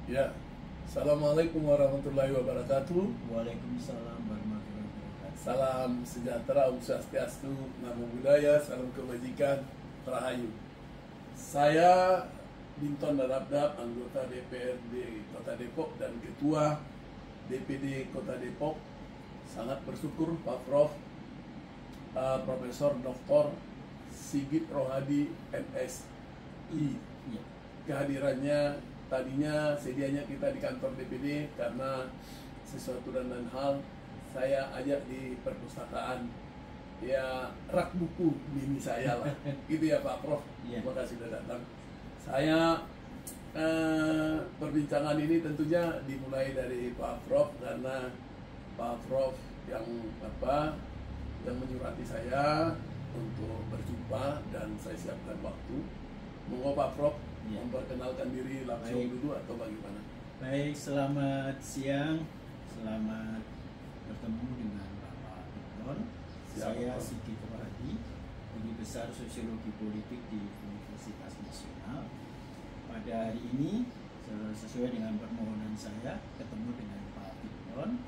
Ya, Assalamualaikum warahmatullahi wabarakatuh. Waalaikumsalam warahmatullahi wabarakatuh. Salam sejahtera, Om Swastiastu, Namo Buddhaya, salam kebajikan, Rahayu. Saya Binton Darabdab, anggota DPRD Kota Depok dan Ketua DPD Kota Depok. Sangat bersyukur Pak Prof, Profesor Dr. Sigit Rohadi MSI, Ya. kehadirannya. Tadinya sedianya kita di kantor DPD karena sesuatu dan lain hal saya ajak di perpustakaan, ya rak buku mini saya lah gitu ya Pak Prof. Ya. Terima kasih sudah datang. Saya perbincangan ini tentunya dimulai dari Pak Prof karena Pak Prof yang menyurati saya untuk berjumpa dan saya siapkan waktu. Monggo Pak Prof, Ya. memperkenalkan diri langsung Baik. dulu atau bagaimana? Baik, selamat siang. Selamat bertemu dengan Bapak Binton. Siap, Saya Pak. Sigit Rohadi, Guru Besar Sosiologi Politik di Universitas Nasional. Pada hari ini, sesuai dengan permohonan saya, ketemu dengan Pak Binton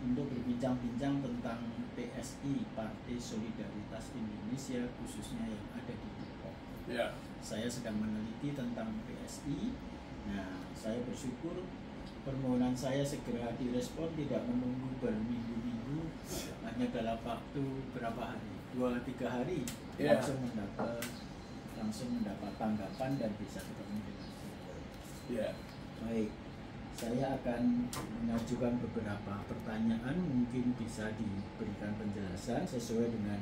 untuk berbincang-bincang tentang PSI, Partai Solidaritas Indonesia, khususnya yang ada di Depok. Ya, Saya sedang meneliti tentang PSI. Nah, saya bersyukur permohonan saya segera direspon, tidak menunggu berminggu-minggu, hanya dalam waktu berapa hari, 2-3 hari, Ya. langsung mendapat tanggapan dan bisa ketemu dengan beliau. ya, Baik, saya akan mengajukan beberapa pertanyaan, mungkin bisa diberikan penjelasan sesuai dengan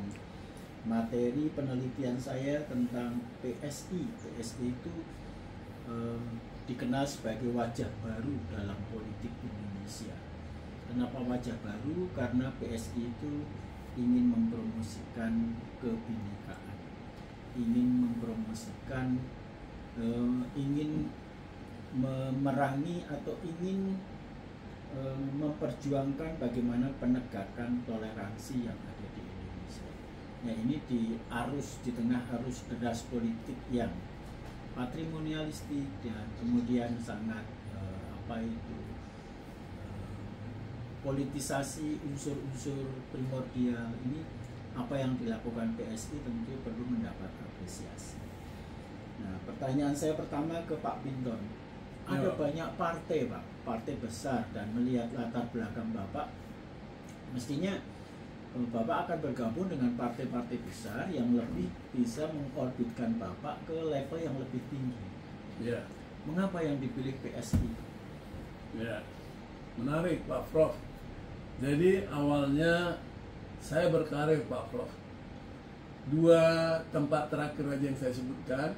materi penelitian saya tentang PSI. PSI itu dikenal sebagai wajah baru dalam politik Indonesia. Kenapa wajah baru? Karena PSI itu ingin mempromosikan kebinekaan, ingin mempromosikan, ingin memerangi atau ingin memperjuangkan bagaimana penegakan toleransi yang ada di Indonesia. Nah, ini di tengah arus deras politik yang patrimonialistik dan kemudian sangat politisasi unsur-unsur primordial ini, apa yang dilakukan PSI tentu perlu mendapat apresiasi. Nah, pertanyaan saya pertama ke Pak Binton. Ada Ya. banyak partai, Pak, partai besar, dan melihat latar belakang Bapak, mestinya Bapak akan bergabung dengan partai-partai besar yang lebih bisa mengorbitkan Bapak ke level yang lebih tinggi. ya, Mengapa yang dipilih PSI? ya. Menarik Pak Prof. Jadi awalnya saya berkarir Pak Prof. 2 tempat terakhir aja yang saya sebutkan.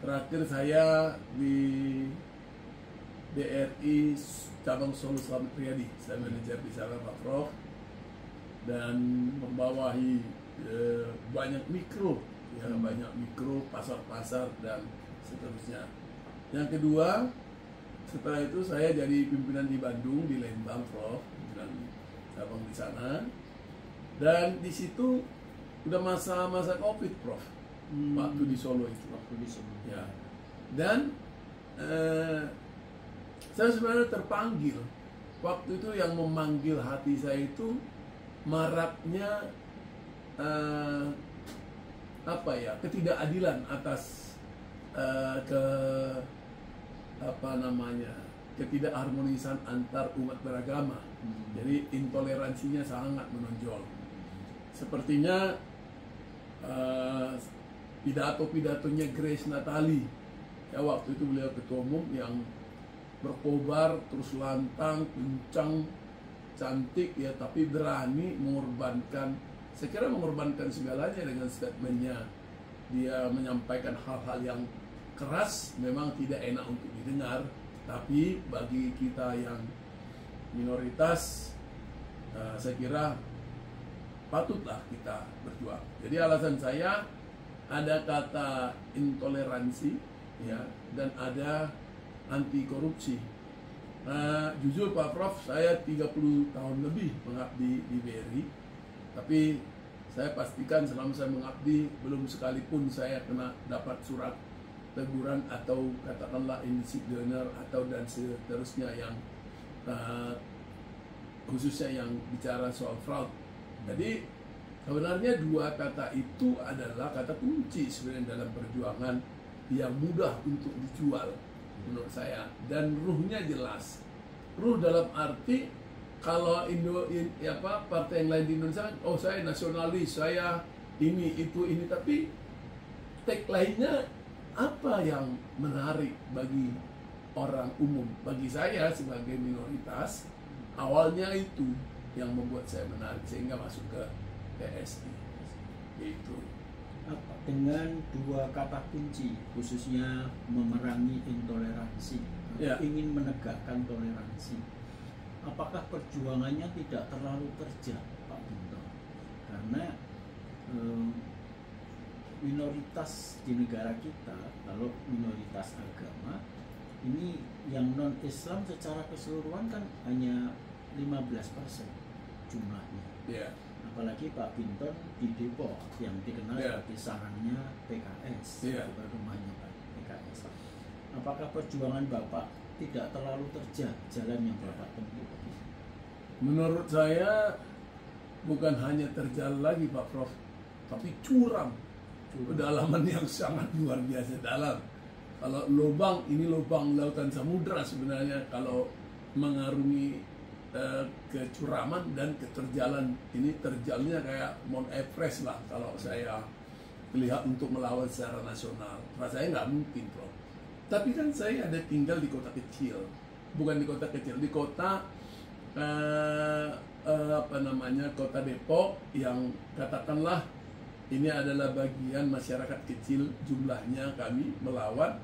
Terakhir saya di BRI cabang Solo Slamet Riyadi, saya manajer di sana Pak Prof, dan membawahi banyak mikro, ya banyak mikro, pasar-pasar dan seterusnya. Yang kedua, setelah itu saya jadi pimpinan di Bandung, di Lembang Prof, dan cabang di sana. Dan di situ udah masa-masa Covid Prof, waktu di Solo itu. Waktu di Solo. Ya. Dan saya sebenarnya terpanggil. Waktu itu yang memanggil hati saya itu maraknya ketidakadilan atas ketidakharmonisan antar umat beragama. Jadi intoleransinya sangat menonjol. Sepertinya pidato-pidatonya Grace Natali, ya waktu itu beliau ketua umum, yang berkobar terus lantang, kencang, cantik ya, tapi berani mengorbankan, saya kira mengorbankan segalanya dengan statementnya. Dia menyampaikan hal-hal yang keras, memang tidak enak untuk didengar, tapi bagi kita yang minoritas, saya kira patutlah kita berjuang. Jadi alasan saya, ada kata intoleransi, ya, dan ada anti korupsi. Jujur Pak Prof, saya 30 tahun lebih mengabdi di BRI, tapi saya pastikan selama saya mengabdi belum sekalipun saya dapat surat teguran atau katakanlah indisipliner atau dan seterusnya yang khususnya yang bicara soal fraud. Jadi sebenarnya dua kata itu adalah kata kunci sebenarnya dalam perjuangan yang mudah untuk dijual menurut saya, dan ruhnya jelas. Ruh dalam arti kalau partai yang lain di Indonesia, oh saya nasionalis, saya ini itu ini, tapi tagline-nya apa yang menarik bagi orang umum? Bagi saya sebagai minoritas, awalnya itu yang membuat saya menarik sehingga masuk ke PSI. Itu. Dengan dua kata kunci, khususnya memerangi intoleransi, ingin menegakkan toleransi, apakah perjuangannya tidak terlalu terjal, Pak Binto? Karena minoritas di negara kita, kalau minoritas agama, ini yang non-Islam secara keseluruhan kan hanya 15% jumlahnya. Yeah. Apalagi Pak Binton di Depok yang dikenal sebagai sarangnya PKS, rumahnya PKS. Apakah perjuangan Bapak tidak terlalu terjal jalan yang Bapak tempuh? Menurut saya bukan hanya terjal lagi Pak Prof, tapi curam. Kedalaman yang sangat luar biasa dalam. Kalau lubang, ini lubang lautan samudra sebenarnya kalau mengarungi kecuraman dan keterjalan. Ini terjalnya kayak Mount Everest lah kalau saya lihat untuk melawan secara nasional. Rasanya nggak mungkin, Bro. Tapi kan saya ada tinggal di kota kecil, bukan di kota kecil, di kota kota Depok yang katakanlah ini adalah bagian masyarakat kecil jumlahnya kami melawan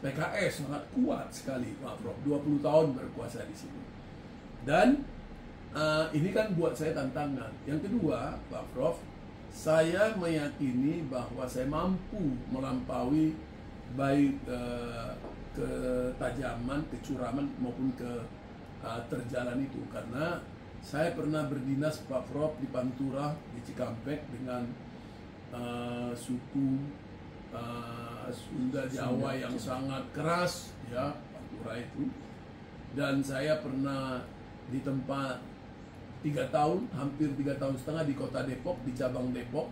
PKS sangat kuat sekali, Pak Prof. 20 tahun berkuasa di sini. Dan ini kan buat saya tantangan. Yang kedua, Pak Prof, saya meyakini bahwa saya mampu melampaui baik ketajaman, kecuraman maupun terjalan itu. Karena saya pernah berdinas, Pak Prof, di Pantura, di Cikampek dengan suku Sunda Jawa yang sangat keras, ya, Pantura itu. Dan saya pernah di tempat 3 tahun, hampir 3 tahun setengah di kota Depok, di cabang Depok.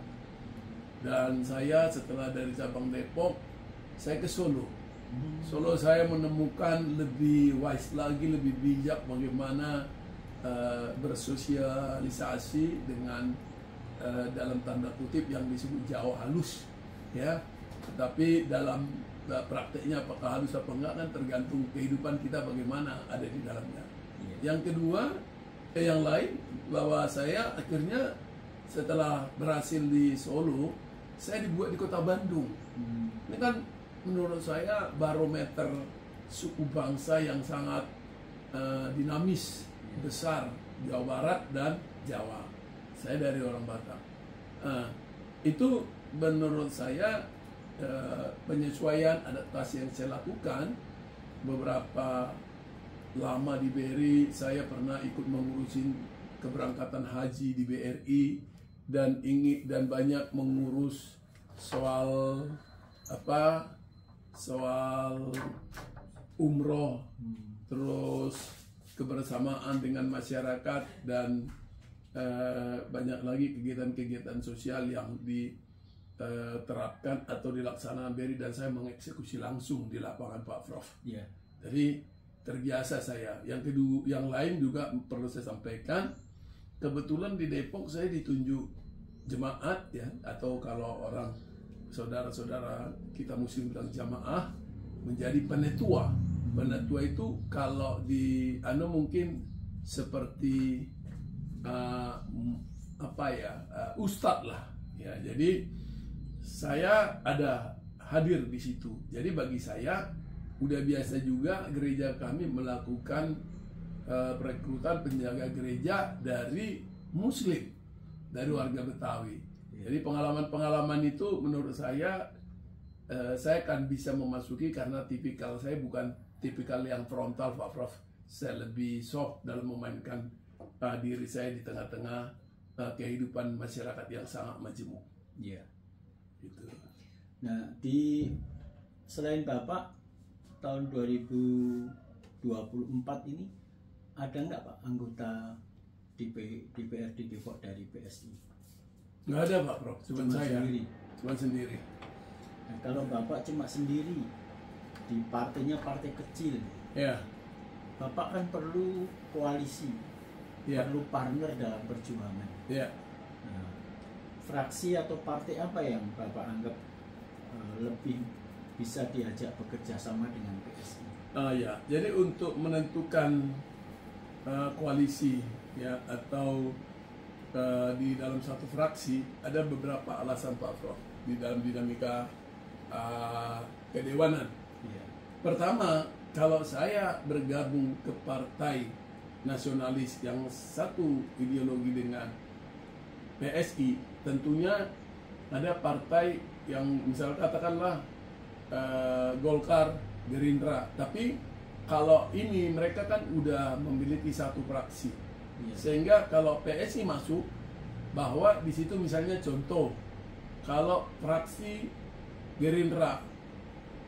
Dan saya setelah dari cabang Depok, saya ke Solo. Solo saya menemukan lebih wise lagi, lebih bijak bagaimana bersosialisasi dengan dalam tanda kutip yang disebut Jawa halus, ya. Tetapi dalam prakteknya apakah halus apa enggak kan tergantung kehidupan kita bagaimana ada di dalamnya. Yang kedua, yang lain bahwa saya akhirnya setelah berhasil di Solo, saya dibuat di kota Bandung. Ini kan menurut saya barometer suku bangsa yang sangat dinamis, besar, Jawa Barat dan Jawa. Saya dari orang Batak. Itu menurut saya penyesuaian adaptasi yang saya lakukan. Beberapa lama di BRI, saya pernah ikut mengurusin keberangkatan haji di BRI dan banyak mengurus soal umroh, terus kebersamaan dengan masyarakat dan banyak lagi kegiatan-kegiatan sosial yang diterapkan atau dilaksanakan BRI, dan saya mengeksekusi langsung di lapangan, Pak Prof. Jadi terbiasa saya. Yang kedua, yang lain juga perlu saya sampaikan. Kebetulan di Depok saya ditunjuk jemaat, ya, atau kalau orang saudara-saudara kita muslim bilang jamaah, menjadi penetua. Penetua itu kalau di mungkin seperti ustadz lah, ya. Jadi saya ada hadir di situ. Jadi bagi saya udah biasa juga gereja kami melakukan perekrutan penjaga gereja dari muslim, dari warga Betawi. Jadi pengalaman-pengalaman itu menurut saya akan bisa memasuki, karena tipikal saya bukan tipikal yang frontal, Pak Prof. Saya lebih soft dalam memainkan diri saya di tengah-tengah kehidupan masyarakat yang sangat majemuk. Iya. Gitu. Nah, selain Bapak tahun 2024 ini ada nggak Pak anggota DPRD Depok dari PSI? Nggak ada Pak Prof, cuma saya sendiri. Nah, kalau Bapak cuma sendiri di partainya partai kecil, Ya. Bapak kan perlu koalisi, Ya. perlu partner dalam perjuangan. Ya. Nah, fraksi atau partai apa yang Bapak anggap lebih bisa diajak bekerja sama dengan PSI? Ya, jadi untuk menentukan koalisi ya atau di dalam satu fraksi ada beberapa alasan Pak Prof di dalam dinamika kedewanan. Iya. Pertama, kalau saya bergabung ke partai nasionalis yang satu ideologi dengan PSI, tentunya ada partai yang misal katakanlah Golkar, Gerindra, tapi kalau ini mereka kan udah memiliki satu fraksi, Iya. sehingga kalau PSI masuk, bahwa di situ misalnya contoh, kalau fraksi Gerindra,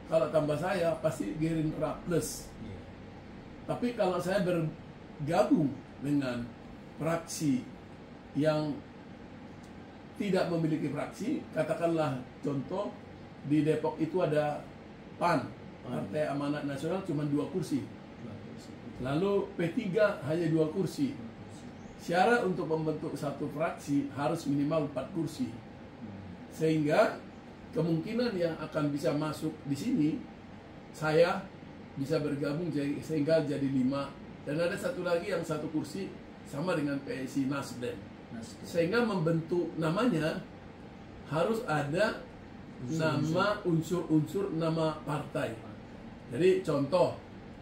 kalau tambah saya pasti Gerindra plus. Iya. Tapi kalau saya bergabung dengan fraksi yang tidak memiliki fraksi, katakanlah contoh di Depok itu ada PAN, Partai Amanat Nasional, cuma 2 kursi. Lalu P3 hanya 2 kursi. Syarat untuk membentuk satu fraksi harus minimal 4 kursi. Sehingga kemungkinan yang akan bisa masuk di sini, saya bisa bergabung sehingga jadi 5. Dan ada satu lagi yang 1 kursi sama dengan PSI Nasdem. Sehingga membentuk namanya harus ada nama unsur-unsur nama partai. Jadi contoh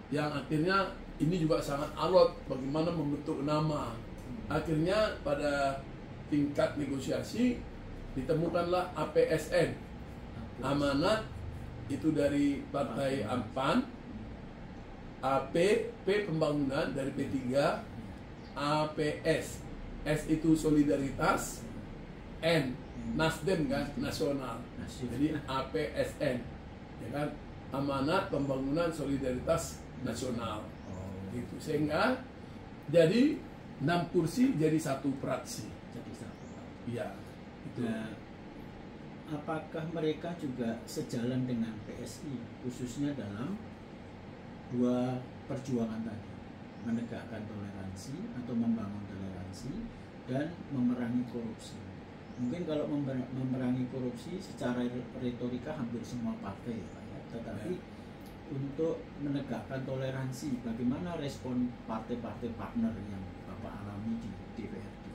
yang akhirnya ini juga sangat alot bagaimana membentuk nama. Akhirnya pada tingkat negosiasi ditemukanlah APSN, Amanat, itu dari Partai AMPAN, AP, P Pembangunan dari P3, APS, S itu Solidaritas, N Nasdem kan, Nasional. Jadi APSN, ya kan, Amanat Pembangunan Solidaritas Nasional. Gitu. Sehingga jadi 6 kursi jadi 1 fraksi. Jadi 1 fraksi. Iya. Itu. Nah, apakah mereka juga sejalan dengan PSI khususnya dalam 2 perjuangan tadi, menegakkan toleransi atau membangun toleransi dan memerangi korupsi? Mungkin kalau memerangi korupsi secara retorika hampir semua partai ya Pak ya. Tetapi untuk menegakkan toleransi, bagaimana respon partai-partai partner yang Bapak alami di DPRD?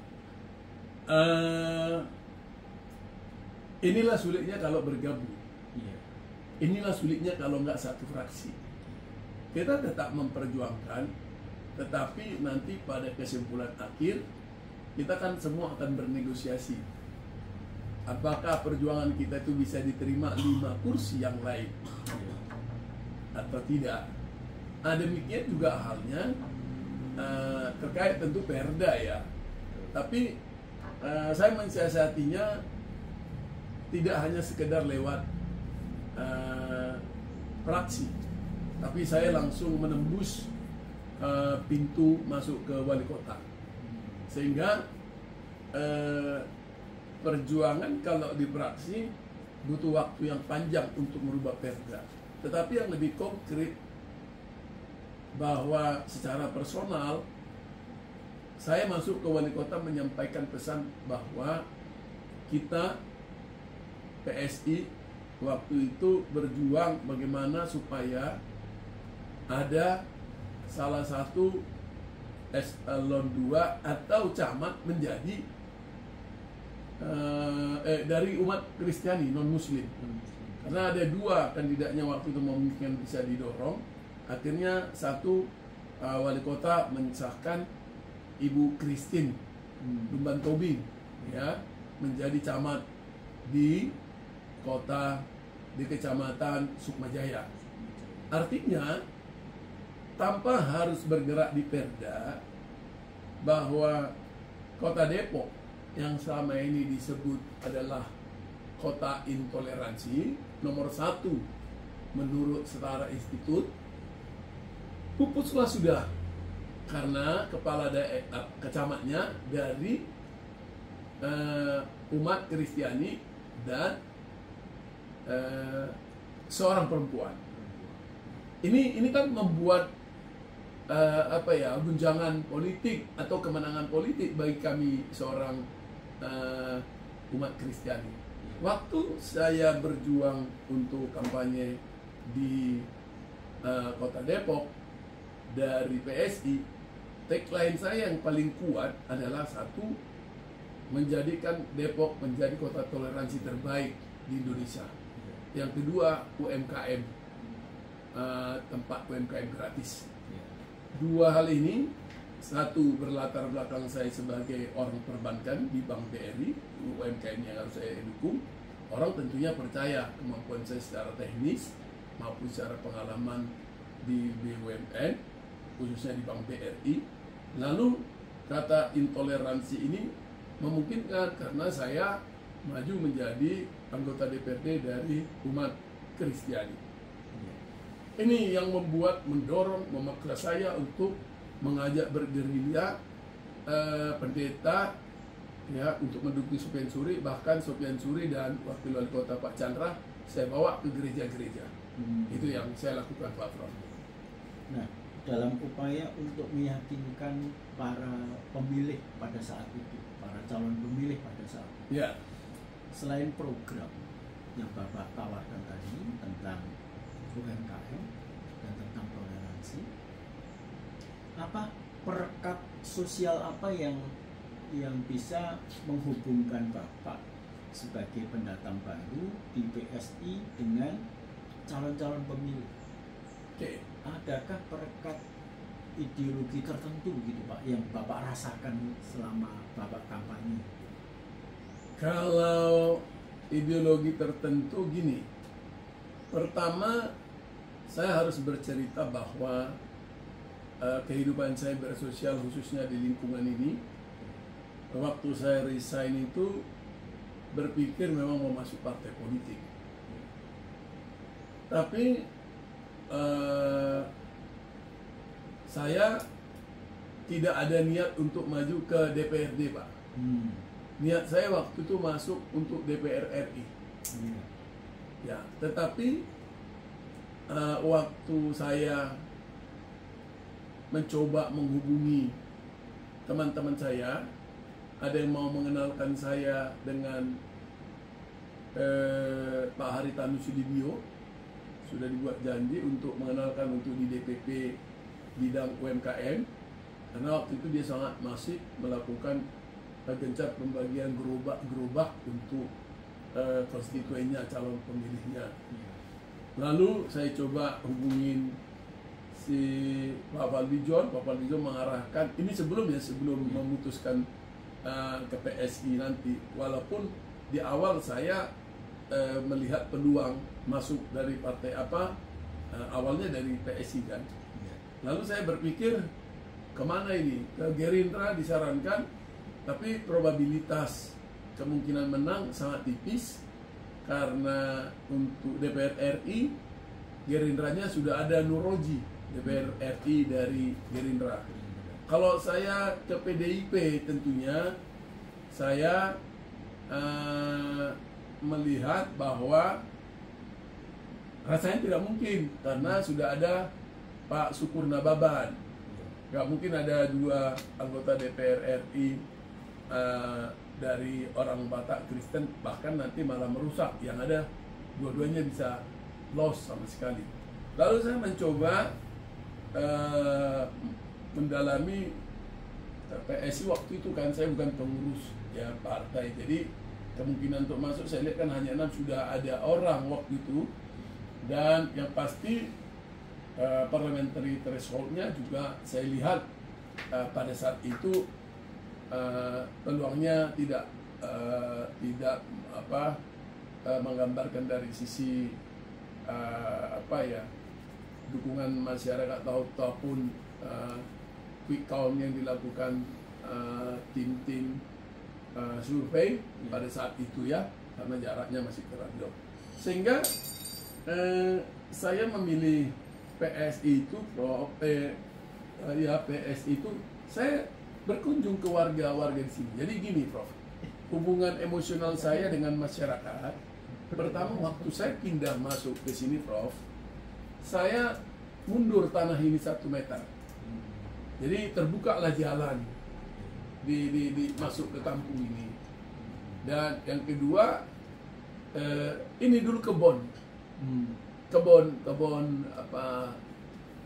Inilah sulitnya kalau bergabung. Iya. Inilah sulitnya kalau nggak satu fraksi. Kita tetap memperjuangkan, tetapi nanti pada kesimpulan akhir kita kan semua akan bernegosiasi. Apakah perjuangan kita itu bisa diterima 5 kursi yang lain atau tidak? Demikian juga halnya terkait tentu perda ya. Tapi saya mensiasatinya tidak hanya sekedar lewat fraksi, tapi saya langsung menembus pintu masuk ke wali kota. Sehingga perjuangan kalau di fraksi butuh waktu yang panjang untuk merubah perda. Tetapi yang lebih konkret bahwa secara personal saya masuk ke wali kota menyampaikan pesan bahwa kita PSI waktu itu berjuang bagaimana supaya ada salah satu eselon 2 atau camat menjadi dari umat Kristiani non Muslim, karena ada 2 kandidatnya waktu itu mungkin bisa didorong. Akhirnya satu wali kota mensahkan Ibu Christine Lumban Tobing ya menjadi camat di kecamatan Sukmajaya. Artinya tanpa harus bergerak di perda, bahwa kota Depok yang selama ini disebut adalah kota intoleransi nomor 1 menurut Setara Institut, pupuslah sudah, karena kepala kecamatnya dari umat Kristiani dan seorang perempuan. Ini kan membuat gunjangan politik atau kemenangan politik bagi kami seorang umat Kristiani. Waktu saya berjuang untuk kampanye di Kota Depok dari PSI, tagline saya yang paling kuat adalah satu, menjadikan Depok menjadi kota toleransi terbaik di Indonesia. Yang kedua, UMKM, tempat UMKM gratis. Dua hal ini, satu berlatar belakang saya sebagai orang perbankan di Bank BRI, UMKM yang harus saya dukung. Orang tentunya percaya kemampuan saya secara teknis maupun secara pengalaman di BUMN, khususnya di Bank BRI. Lalu kata intoleransi ini memungkinkan karena saya maju menjadi anggota DPRD dari umat Kristiani. Ini yang mendorong, memaksa saya untuk mengajak bergerilya pendeta ya untuk mendukung Sopyan Suri, bahkan Sopyan Suri dan Wakil Wali Kota Pak Chandra saya bawa ke gereja-gereja. Itu yang saya lakukan, Pak Prof. Nah, dalam upaya untuk meyakinkan para pemilih pada saat itu, para calon pemilih pada saat itu, ya, selain program yang Bapak tawarkan tadi tentang UMKM dan tentang toleransi, apa perekat sosial apa yang bisa menghubungkan Bapak sebagai pendatang baru di PSI dengan calon-calon pemilih? Oke. Adakah perekat ideologi tertentu gitu Pak yang Bapak rasakan selama Bapak kampanye? Kalau ideologi tertentu gini, pertama saya harus bercerita bahwa kehidupan saya bersosial khususnya di lingkungan ini, waktu saya resign itu berpikir memang mau masuk partai politik. Tapi saya tidak ada niat untuk maju ke DPRD, Pak. Niat saya waktu itu masuk untuk DPR RI. Ya, tetapi waktu saya mencoba menghubungi teman-teman saya, ada yang mau mengenalkan saya dengan Pak Haritanu Sudibyo, sudah dibuat janji untuk mengenalkan untuk di DPP bidang UMKM, karena waktu itu dia sangat masif melakukan gencar pembagian gerobak untuk konstituennya, calon pemilihnya. Lalu saya coba hubungin si Pak Fadlijon mengarahkan, ini sebelum memutuskan ke PSI nanti, walaupun di awal saya melihat peluang masuk dari partai awalnya dari PSI kan. Lalu saya berpikir kemana ini, ke Gerindra disarankan, tapi probabilitas kemungkinan menang sangat tipis karena untuk DPR RI Gerindranya sudah ada Nuroji, DPR RI dari Gerindra. Kalau saya ke PDIP tentunya saya melihat bahwa rasanya tidak mungkin karena sudah ada Pak Sukur Nababan. Gak mungkin ada dua anggota DPR RI dari orang Batak Kristen, bahkan nanti malah merusak. Yang ada dua-duanya bisa lost sama sekali. Lalu saya mencoba mendalami PSI waktu itu kan, saya bukan pengurus ya partai, jadi kemungkinan untuk masuk saya lihat kan hanya 6, sudah ada orang waktu itu, dan yang pasti parliamentary threshold-nya juga saya lihat pada saat itu peluangnya tidak menggambarkan dari sisi dukungan masyarakat ataupun quick count yang dilakukan tim-tim survei pada saat itu ya, karena jaraknya masih terlalu jauh. Sehingga saya memilih PSI itu, Prof. PSI itu saya berkunjung ke warga-warga di sini. Jadi gini, Prof. Hubungan emosional saya dengan masyarakat, pertama waktu saya pindah masuk ke sini, Prof, saya mundur tanah ini 1 meter. Jadi terbukalah jalan di masuk ke kampung ini. Dan yang kedua, ini dulu kebun apa,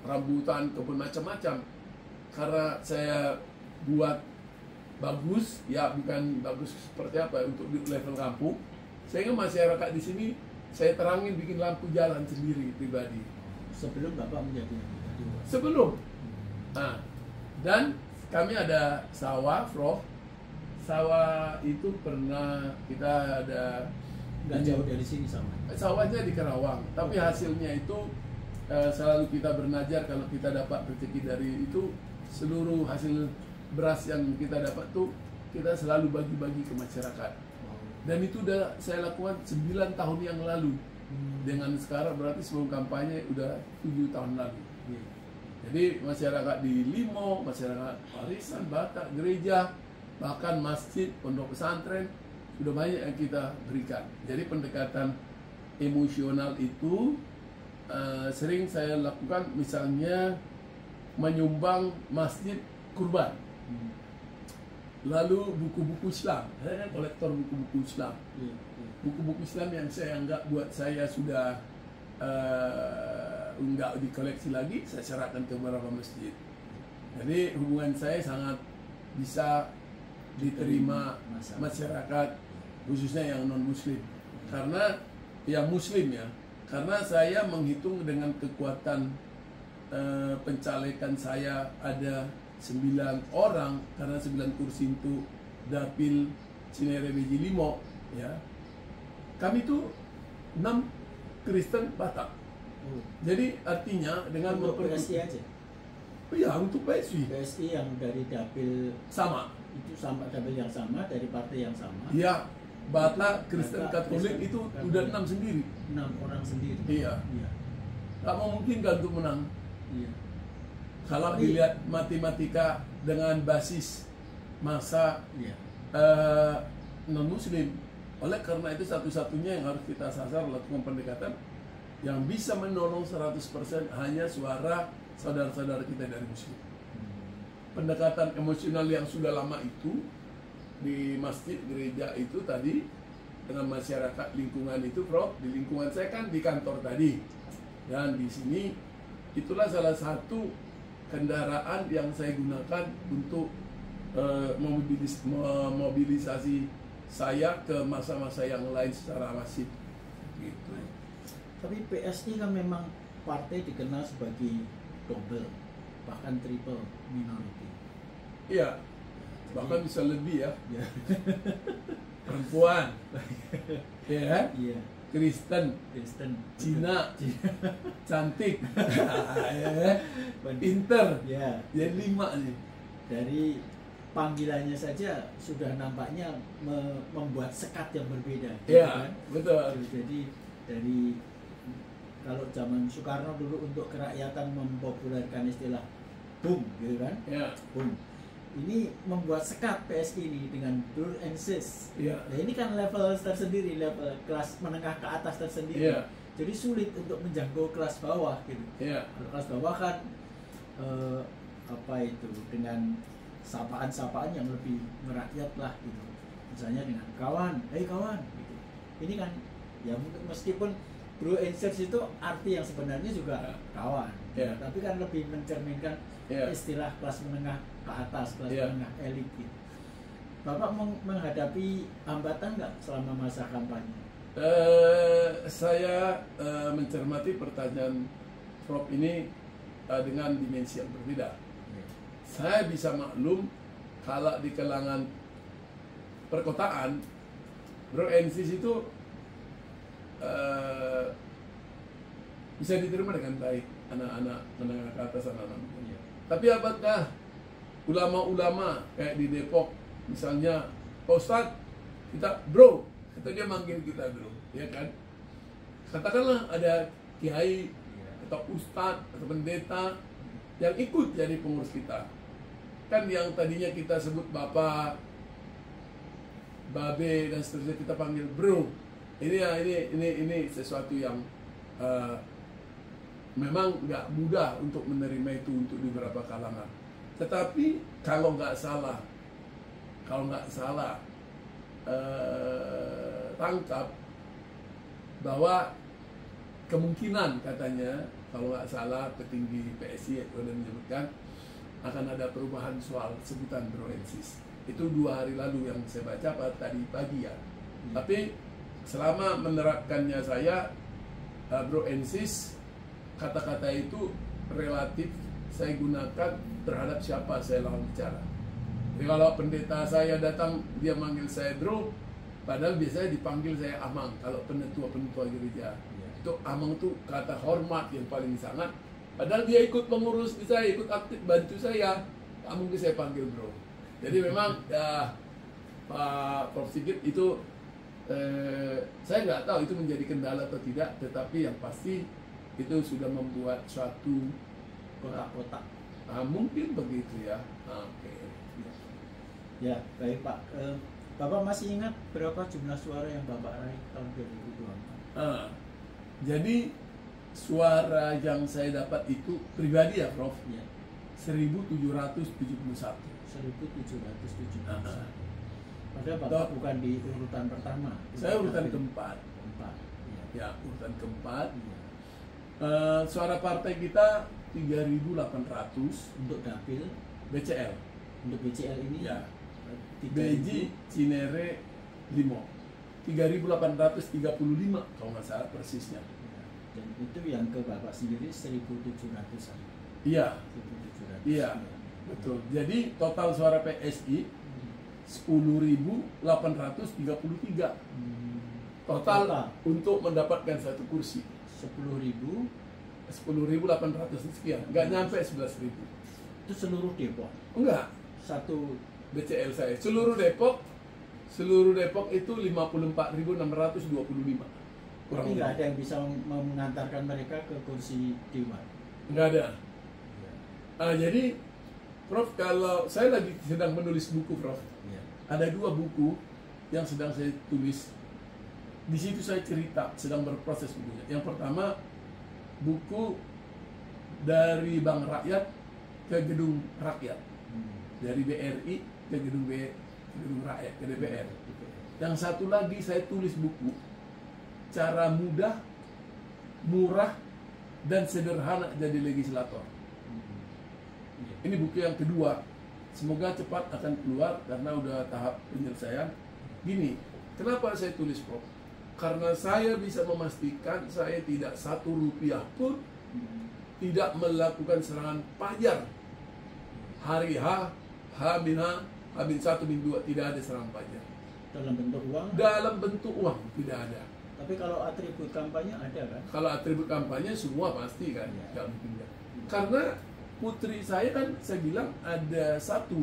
rambutan, kebun macam-macam. Karena saya buat bagus, ya bukan bagus seperti apa untuk di level kampung, sehingga masyarakat di sini saya terangin bikin lampu jalan sendiri pribadi. Sebelum Bapak menjadi Sebelum. Nah, dan kami ada sawah, Prof. Sawah itu pernah kita ada nggak jauh dari sini sama. Sawahnya di Karawang, tapi hasilnya itu selalu kita bernajar kalau kita dapat rezeki dari itu, seluruh hasil beras yang kita dapat tuh kita selalu bagi-bagi ke masyarakat. Dan itu udah saya lakukan 9 tahun yang lalu. Dengan sekarang berarti sebelum kampanye udah 7 tahun lalu. Jadi masyarakat di Limo, masyarakat Warisan, Batak, gereja, bahkan masjid, pondok pesantren, sudah banyak yang kita berikan. Jadi pendekatan emosional itu sering saya lakukan, misalnya menyumbang masjid kurban. Lalu buku-buku Islam, saya kan kolektor buku-buku Islam. Buku-buku Islam yang saya anggap buat saya sudah enggak dikoleksi lagi, saya serahkan ke beberapa masjid. Jadi hubungan saya sangat bisa diterima masyarakat, khususnya yang non-muslim. Karena yang muslim ya, karena saya menghitung dengan kekuatan pencalekan saya ada 9 orang, karena 9 kursi untuk dapil Cinere Beji Limo, ya. Kami itu 6 Kristen Batak. Jadi artinya dengan PSI aja. Ya, untuk PSI. PSI yang dari dapil sama. Itu sama, dapil yang sama, dari partai yang sama. Iya. Batak, Kristen, Katolik itu udah 6 sendiri. 6 orang sendiri. Iya. Gak mau mungkin gak untuk menang. Iya. Kalau dilihat matematika dengan basis masa non-muslim. Oleh karena itu satu-satunya yang harus kita sasar lakukan pendekatan yang bisa menolong 100% hanya suara saudara-saudara kita dari muslim. Pendekatan emosional yang sudah lama itu di masjid, gereja itu tadi, dengan masyarakat lingkungan itu, Prof. Di lingkungan saya kan di kantor tadi, dan di sini itulah salah satu kendaraan yang saya gunakan untuk memobilisasi saya ke masa-masa yang lain secara masif gitu. Tapi PSI kan memang partai dikenal sebagai double, bahkan triple minority. Iya, bahkan bisa lebih ya. Perempuan, ya, Kristen, Cina, cantik, pinter, ya, jadi 5 nih. Dari panggilannya saja sudah nampaknya membuat sekat yang berbeda. Iya, kan? betul. Jadi dari kalau zaman Soekarno dulu untuk kerakyatan mempopulerkan istilah boom, gitu kan? Ya. Boom. Ini membuat sekat PSI ini dengan Brother and Sis. Ya. Nah, ini kan level tersendiri, level kelas menengah ke atas tersendiri. Ya. Jadi sulit untuk menjangkau kelas bawah gitu. Ya. Kalau kelas bawah kan apa itu, dengan sapaan-sapaan yang lebih merakyat lah gitu. Misalnya dengan kawan, hey kawan gitu. Ini kan ya meskipun Bro and Sis itu arti yang sebenarnya juga kawan. Ya. Tapi kan lebih mencerminkan istilah kelas menengah ke atas, kelas menengah elit gitu. Bapak menghadapi hambatan nggak selama masa kampanye? Saya mencermati pertanyaan Prof ini dengan dimensi yang berbeda. Saya bisa maklum kalau di kalangan perkotaan, Bro and Sis itu bisa diterima dengan baik anak-anak menengah ke atas, anak-anak. Tapi apakah ulama-ulama kayak di Depok misalnya, Pak Ustadz, kita bro, atau dia manggil kita bro, ya kan? katakanlah ada kiai atau ustadz atau pendeta yang ikut jadi pengurus kita. Kan yang tadinya kita sebut bapak, babe dan seterusnya kita panggil bro. Ini sesuatu yang memang nggak mudah untuk menerima itu untuk di beberapa kalangan. Tetapi kalau nggak salah tangkap bahwa kemungkinan katanya kalau nggak salah petinggi PSI itu menyebutkan akan ada perubahan soal sebutan Broensis. Itu 2 hari lalu yang saya baca tadi pagi ya. Tapi selama menerapkannya saya Broensis, kata-kata itu relatif saya gunakan terhadap siapa saya lawan bicara. Jadi kalau pendeta saya datang dia manggil saya bro, padahal biasanya dipanggil saya amang. Kalau penetua gereja itu amang tuh kata hormat yang paling sangat. Padahal dia ikut mengurus di saya, ikut aktif bantu saya, tak mungkin saya panggil bro. Jadi memang ya Pak Prof Sigit itu saya nggak tahu itu menjadi kendala atau tidak, tetapi yang pasti itu sudah membuat suatu kotak-kotak. Mungkin begitu ya. Oke. Ya, baik Pak. Bapak masih ingat berapa jumlah suara yang Bapak raih tahun 2024? Jadi suara yang saya dapat itu pribadi ya Prof, Ya. 1771. 1771. Padahal Bapak bukan di urutan pertama. Saya urutan keempat. Ya, urutan keempat. Suara partai kita 3.800 untuk dapil BCL. Untuk BCL ini ya. Beji Cinere Limo 3.835 kalau nggak salah persisnya. Dan itu yang ke Bapak sendiri 1.700-an. Iya. 1.700. Iya, betul. Jadi total suara PSI 10.833 total untuk mendapatkan satu kursi. 10.800 sekian, nggak nyampe 11.000. Itu seluruh Depok? Enggak. Satu BCL saya seluruh Depok itu 54.625. Tapi nggak ada yang bisa mengantarkan mereka ke kursi dewan? Nggak ada. Jadi Prof, kalau saya lagi sedang menulis buku Prof, ada 2 buku yang sedang saya tulis. Di situ saya cerita sedang berproses bukunya. Yang pertama buku dari Bank Rakyat ke Gedung Rakyat, dari BRI ke Gedung Rakyat ke DPR. Yang satu lagi saya tulis buku cara mudah, murah, dan sederhana jadi legislator. Ini buku yang kedua. Semoga cepat akan keluar karena udah tahap penyelesaian. Gini, kenapa saya tulis Prof? Karena saya bisa memastikan saya tidak 1 rupiah pun tidak melakukan serangan pajak. Hari H, H-H, H-1, H-2 tidak ada serangan pajak. Dalam bentuk uang? Dalam bentuk uang tidak ada. Tapi kalau atribut kampanye ada kan? Kalau atribut kampanye semua pasti kan, nggak mungkin nggak. Karena putri saya kan saya bilang ada 2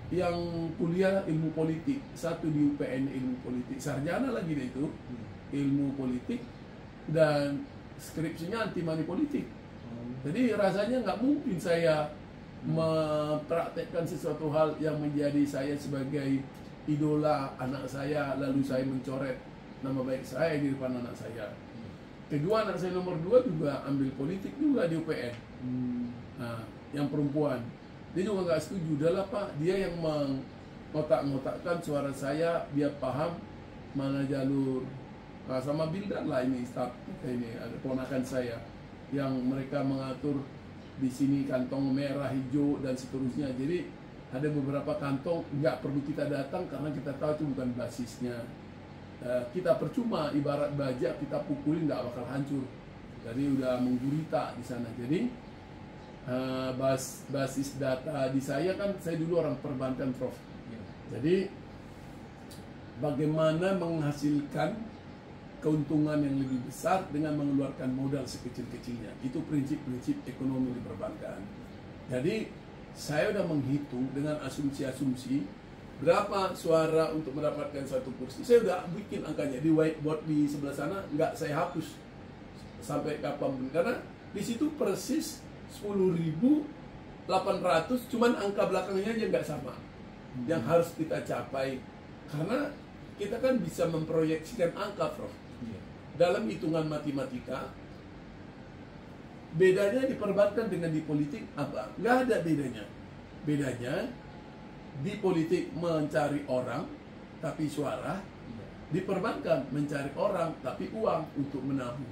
yang kuliah ilmu politik, 1 di UPN ilmu politik, sarjana lagi deh itu ilmu politik dan skripsinya anti money politik. Jadi rasanya nggak mungkin saya mempraktekkan sesuatu hal yang menjadi saya sebagai idola anak saya, lalu saya mencoret nama baik saya di depan anak saya. Kedua, anak saya nomor 2 juga ambil politik juga di UPN. Nah, yang perempuan, dia juga nggak setuju. Udahlah Pak, dia yang mengotak-ngotakkan suara saya, dia paham mana jalur. Nah, sama Bildan lah ini staff ini ada ponakan saya yang mereka mengatur di sini kantong merah, hijau dan seterusnya. Jadi ada beberapa kantong nggak perlu kita datang karena kita tahu itu bukan basisnya. Kita percuma, ibarat baja kita pukulin nggak bakal hancur. Jadi udah menggurita di sana. Jadi basis data di saya kan saya dulu orang perbankan Prof. Jadi bagaimana menghasilkan keuntungan yang lebih besar dengan mengeluarkan modal sekecil-kecilnya. Itu prinsip-prinsip ekonomi di perbankan. Jadi saya udah menghitung dengan asumsi-asumsi berapa suara untuk mendapatkan satu kursi. Saya udah bikin angkanya di whiteboard di sebelah sana, nggak saya hapus sampai kapanpun, karena di situ persis 10.800, cuman angka belakangnya aja nggak sama yang harus kita capai, karena kita kan bisa memproyeksikan angka, Prof. Dalam hitungan matematika, bedanya di perbankan dengan di politik apa? Nggak ada bedanya. Bedanya di politik mencari orang tapi suara, di perbankan mencari orang tapi uang untuk menabung.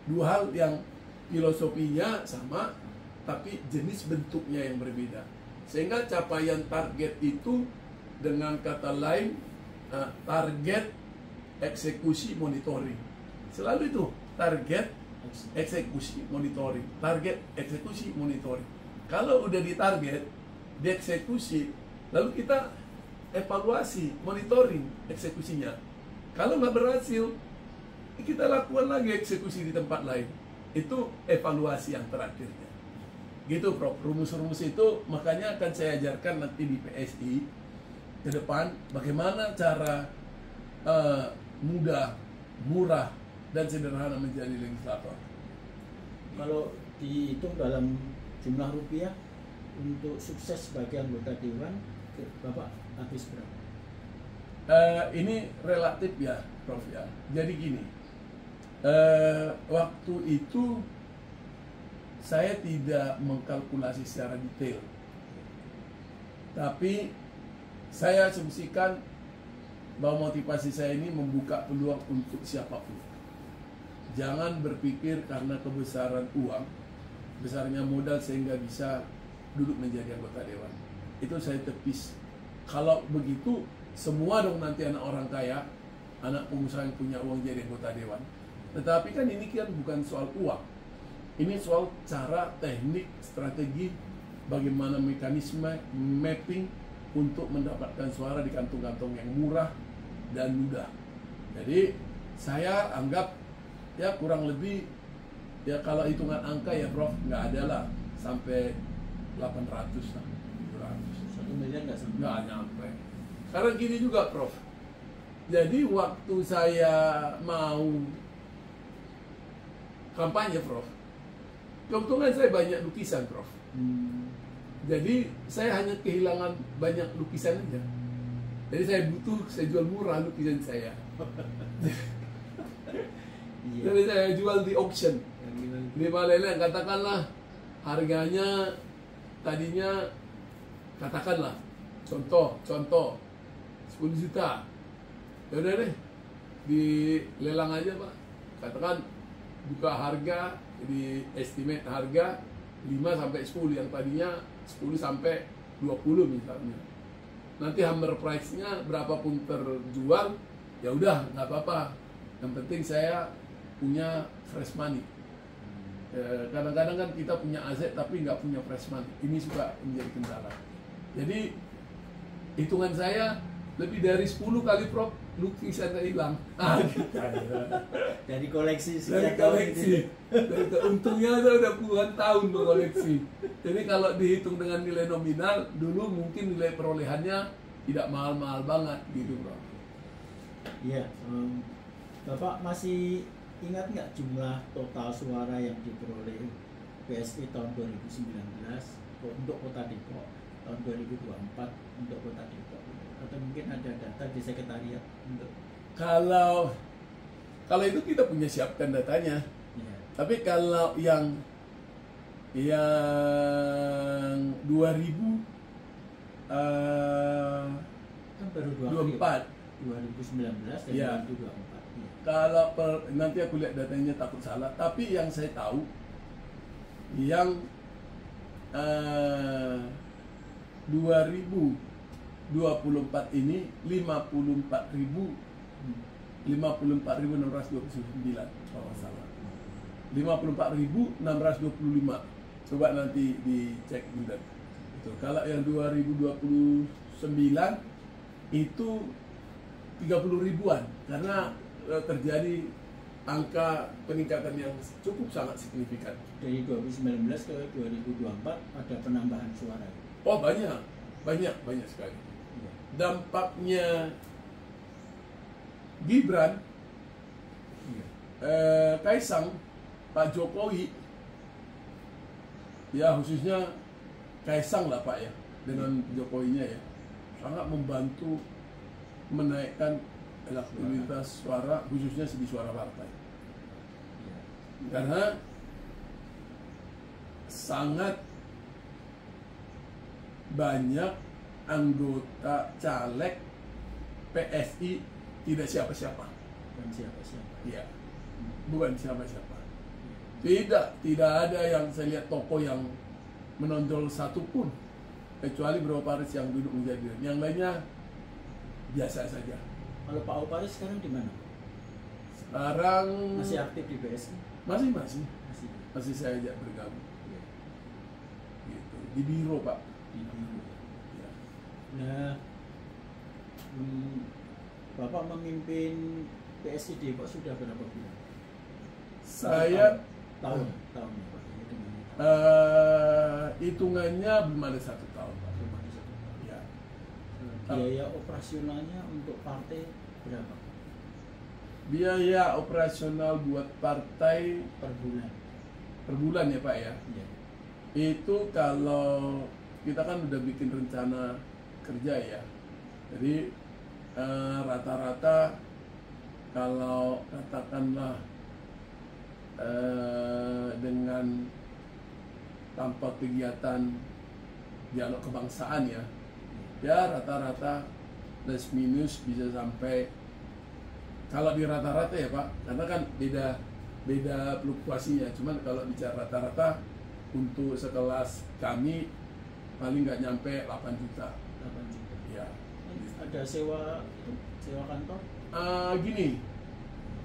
Dua hal yang filosofinya sama tapi jenis bentuknya yang berbeda. Sehingga capaian target itu dengan kata lain target eksekusi monitoring. Selalu itu target eksekusi monitoring, target eksekusi monitoring. Kalau udah ditarget, dieksekusi, lalu kita evaluasi, monitoring eksekusinya. Kalau nggak berhasil, kita lakukan lagi eksekusi di tempat lain. Itu evaluasi yang terakhirnya. Gitu, Prof. Rumus-rumus itu makanya akan saya ajarkan nanti di PSI ke depan bagaimana cara mudah, murah, dan sederhana menjadi legislator. Kalau dihitung dalam jumlah rupiah untuk sukses sebagai anggota dewan, Bapak habis berapa? Ini relatif ya, Prof ya. Jadi gini, waktu itu saya tidak mengkalkulasi secara detail, tapi saya asumsikan bahwa motivasi saya ini membuka peluang untuk siapapun. Jangan berpikir karena kebesaran uang, besarnya modal sehingga bisa duduk menjadi anggota dewan. Itu saya tepis. Kalau begitu, semua dong nanti anak orang kaya, anak pengusaha yang punya uang jadi anggota dewan. Tetapi kan ini kan bukan soal uang. Ini soal cara, teknik, strategi, bagaimana mekanisme, mapping untuk mendapatkan suara di kantong-kantong yang murah dan mudah. Jadi saya anggap ya kurang lebih, ya kalau hitungan angka ya Prof, nggak ada lah sampai 800 lah, 700. 1 miliar nggak sampai? Nggak nyampe. Karena gini juga Prof, jadi waktu saya mau kampanye Prof, keuntungan saya banyak lukisan Prof. Jadi saya hanya kehilangan banyak lukisan aja. Jadi saya jual murah lukisan saya. Jadi saya jual di auction. Di Malele katakanlah harganya tadinya katakanlah contoh 10 juta. Ya udah deh, di lelang aja Pak. Katakan buka harga, di estimate harga 5 sampai 10, yang tadinya 10 sampai 20 misalnya. Nanti hammer price-nya berapapun terjual, ya udah nggak apa-apa. Yang penting saya punya fresh money. Kadang-kadang kan kita punya aset tapi nggak punya fresh money. Ini suka menjadi kendala. Jadi hitungan saya lebih dari 10 kali Prof lukisan saya hilang. Dari koleksi Dari koleksi. Untungnya saya udah puluhan tahun koleksi. Jadi kalau dihitung dengan nilai nominal, dulu mungkin nilai perolehannya tidak mahal-mahal banget gitu Prof. Iya, Bapak masih ingat nggak jumlah total suara yang diperoleh PSI tahun 2019 untuk Kota Depok, tahun 2024 untuk Kota Depok? Atau mungkin ada data di sekretariat untuk? Kalau itu kita punya siapkan datanya. Ya. Tapi kalau yang 2000 Kan baru 24 2019 dan ya. 2024. Ya. Kalau nanti aku lihat datanya takut salah. Tapi yang saya tahu yang 2024 ini 54.629 kalau salah. 54.625. Coba nanti dicek juga. Itu. Kalau yang 2029 itu 30 ribuan karena terjadi angka peningkatan yang cukup sangat signifikan. Dari 2019 ke 2024 ada penambahan suara. Oh banyak sekali. Ya. dampaknya Gibran, Kaisang, Pak Jokowi, ya khususnya Kaisang lah Pak ya, dengan Jokowinya ya, sangat membantu menaikkan elektabilitas suara, khususnya di suara partai. Karena sangat banyak anggota caleg PSI tidak siapa-siapa. Bukan siapa-siapa. Iya, bukan siapa-siapa. Tidak ada yang saya lihat tokoh yang menonjol satupun, kecuali beberapa Paris yang duduk menjadi. Yang lainnya biasa saja. Kalau Pak Oparis sekarang di mana? Sekarang Masih aktif di BSI? masih Masih. saya ajak bergabung. Iya. Gitu. Di biro Pak. Di biro. Ya. Nah, Bapak memimpin PSI Depok sudah berapa bulan? Saya tahun Pak. hitungannya belum ada 1 tahun Pak. Belum ada 1 tahun. Ya. Biaya operasionalnya untuk partai berapa Biaya operasional buat partai per bulan? ya Pak ya. Iya. Itu kalau kita kan udah bikin rencana kerja ya. Jadi rata-rata kalau katakanlah dengan tanpa kegiatan dialog kebangsaan ya rata-rata plus minus bisa sampai, kalau di rata-rata ya Pak, karena kan beda fluktuasinya. Cuman kalau bicara rata-rata untuk sekelas kami paling nggak nyampe 8 juta. 8 juta. Ya. Ada sewa kantor? Gini,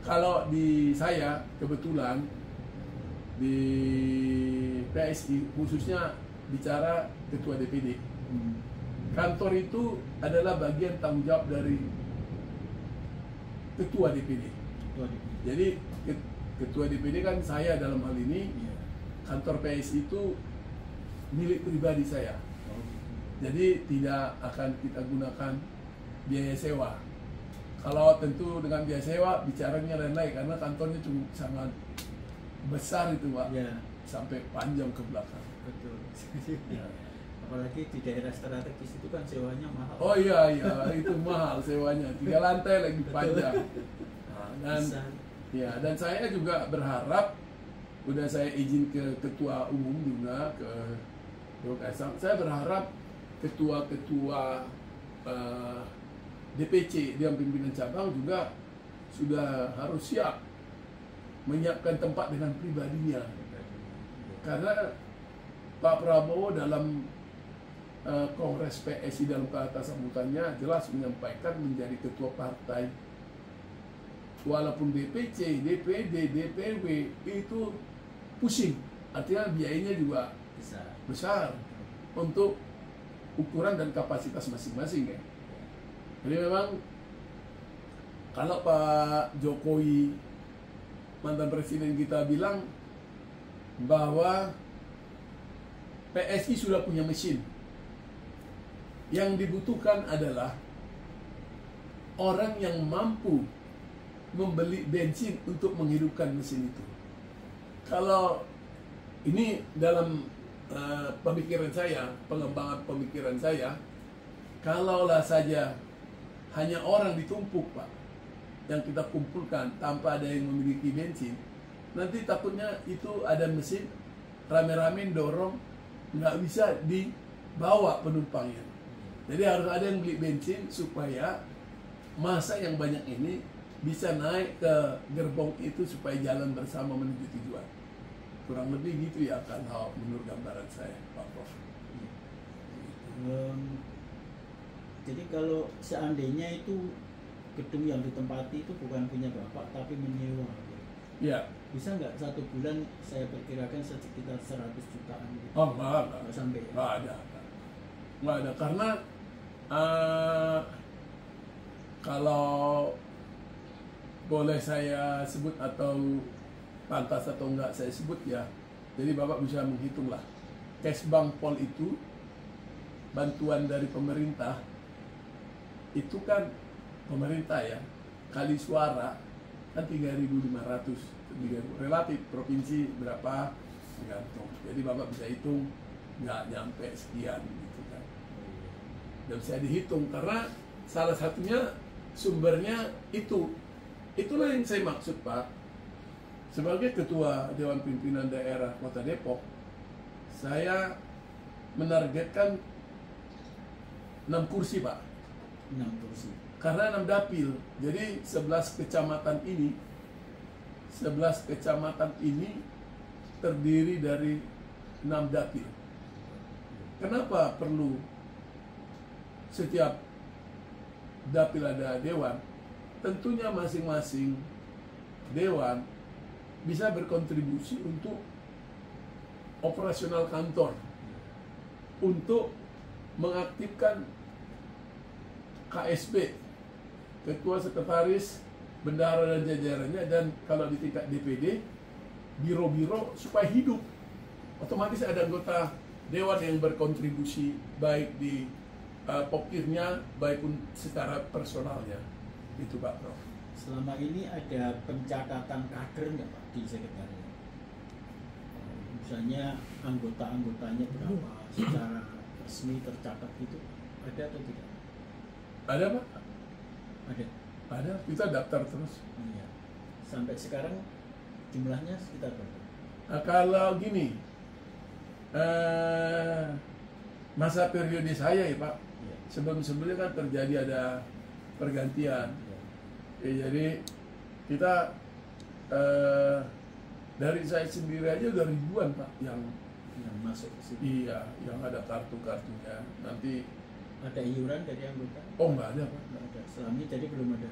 kalau di saya kebetulan di PSI khususnya bicara ketua DPD, kantor itu adalah bagian tanggung jawab dari ketua DPD. Jadi ketua DPD kan saya dalam hal ini. Iya. Kantor PSI itu milik pribadi saya. Jadi tidak akan kita gunakan biaya sewa. Kalau tentu dengan biaya sewa bicaranya lain-lain, karena kantornya cukup sangat besar itu Pak, Ya. sampai panjang ke belakang. Betul. Ya. Apalagi di daerah strategis itu kan sewanya mahal. Oh iya itu mahal sewanya, 3 lantai lagi panjang. Nah, dan saya juga berharap, udah saya izin ke ketua umum juga, ke Kaisang, saya berharap ketua-ketua DPC dan pimpinan cabang juga sudah harus siap menyiapkan tempat dengan pribadinya. Karena Pak Prabowo dalam Kongres PSI dalam kata sambutannya jelas menyampaikan menjadi ketua partai, walaupun DPC, DPD, DPW itu pusing, artinya biayanya juga besar untuk ukuran dan kapasitas masing-masing ya. Jadi memang kalau Pak Jokowi, mantan presiden kita, bilang bahwa PSI sudah punya mesin, yang dibutuhkan adalah orang yang mampu membeli bensin untuk menghidupkan mesin itu. Kalau ini dalam pemikiran saya, pengembangan pemikiran saya, kalaulah saja hanya orang ditumpuk Pak, yang kita kumpulkan tanpa ada yang memiliki bensin, nanti takutnya itu ada mesin rame-rame dorong, nggak bisa dibawa penumpangnya. Jadi harus ada yang beli bensin supaya masa yang banyak ini bisa naik ke gerbong itu supaya jalan bersama menuju tujuan. Kurang lebih gitu ya kalau menurut gambaran saya Pak Prof. Jadi kalau seandainya itu gedung yang ditempati itu bukan punya Bapak tapi menyewa, Ya. bisa nggak 1 bulan saya perkirakan sekitar 100 jutaan gitu? Oh enggak Sampai ya? Nggak ada karena kalau boleh saya sebut atau pantas atau enggak saya sebut ya, jadi Bapak bisa menghitung lah. Kesbangpol itu bantuan dari pemerintah itu kan pemerintah ya, kali suara kan 3.500, relatif provinsi berapa tergantung. Jadi Bapak bisa hitung nggak nyampe sekian gitu kan. Dan bisa dihitung karena salah satunya sumbernya itu. Itulah yang saya maksud Pak. Sebagai Ketua Dewan Pimpinan Daerah Kota Depok, saya menargetkan 6 kursi Pak. 6 kursi. Karena 6 dapil. Jadi 11 kecamatan ini terdiri dari 6 dapil. Kenapa perlu setiap dapil ada dewan? Tentunya masing-masing dewan bisa berkontribusi untuk operasional kantor, untuk mengaktifkan KSB, ketua sekretaris, bendahara dan jajarannya, dan kalau di tingkat DPD, biro-biro supaya hidup. Otomatis ada anggota dewan yang berkontribusi baik di pokirnya, baik pun secara personalnya. Itu Pak Prof. Selama ini ada pencatatan kader nggak Pak di sekretariat? Misalnya anggota-anggotanya berapa secara resmi tercatat itu, ada atau tidak? Ada Pak? Ada. Ada, kita daftar terus. Iya. Sampai sekarang jumlahnya sekitar berapa? Nah, kalau gini, masa periode saya ya Pak, Iya. sebelum-sebelumnya kan terjadi ada pergantian. Iya. Jadi kita dari saya sendiri aja udah ribuan Pak yang masuk ke sini. iya, yang ada kartu-kartunya. Nanti Ada iuran dari anggota? oh nggak ada Pak. Nggak ada. Selama ini jadi belum ada.